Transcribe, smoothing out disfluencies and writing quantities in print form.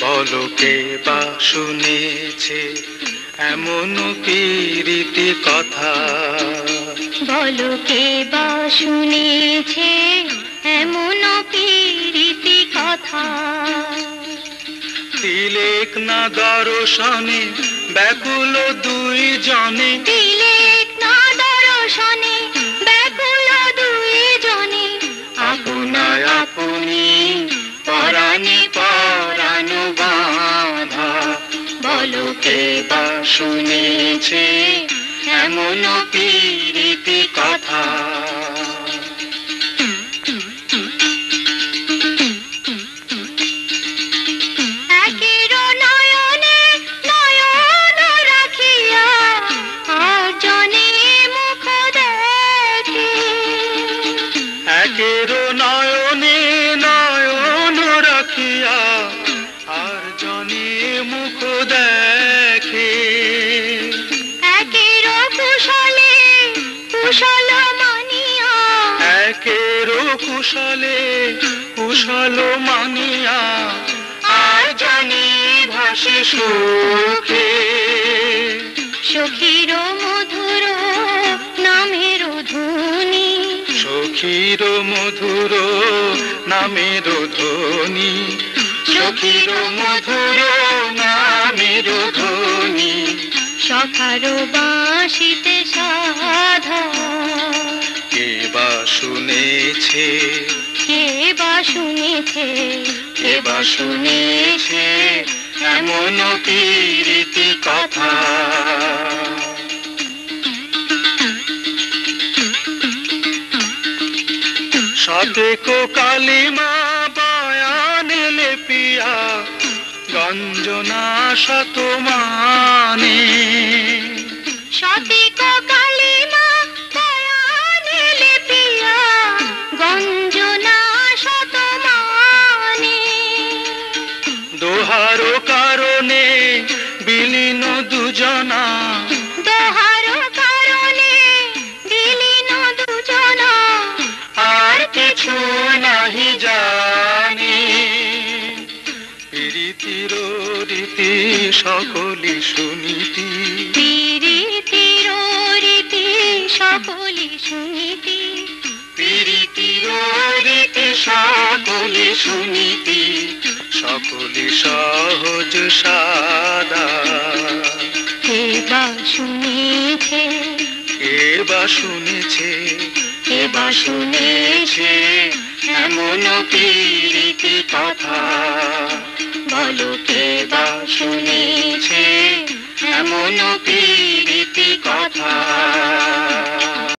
বলো কে বা শুনেছে এমন পীরিতি কথা? বলো কে বা শুনেছে এমন পীরিতি কথা? তিলেক না দর্শনে ব্যাকুল দুই জনে, তিলেক না দর্শনে ব্যাকুল দুই জনে, আপনায় আপনি পরাণে পরাণ বাঁধা। বলো কে বা শুনেছে এমন পীরিতি কথা? একের নয়নে নয়ন রাখিয়া আর জনে মুখ দেখে। একের নয়নে নয়ন রাখিয়া আর জনে মুখ দেখে। একের কুশলে কুশল মানিয়া, একের কুশলে কুশল মানিয়া আর জনে ভাসে সুখে। সখীর মধুর নামের ধ্বনি, সখীর মধুর নামের ধ্বনি, সখীর মধুর নামের ধ্বনি, সখার বাঁশিতে সাধা। কে বা শুনেছে, কে বা শুনেছে, কে বা শুনেছে এমন পীরিতি কথা? শতেক কালিমা বয়ানে লেপিয়া গঞ্জনা শত মানে। শতিক কালিমা বয়ানে লেপিয়া গঞ্জনা শত মানে। দোহার কারণে বিলীন দুজনা, দোহার কারণে বিলীন দুজনা, আর কিছু নাহি জানি। পীরিতির রীতি সকলি শুনিতি, পীরিতির রীতি সকলি শুনিতি। পীরিতির রীতি সকলি শুনিতি, সকলি সহজ সাদা। কে বা শুনেছে, কে বা শুনেছে, কে বা শুনেছে এমন পীরিতি কথা? বলো কে বা শুনেছে এমন পীরিতি কথা?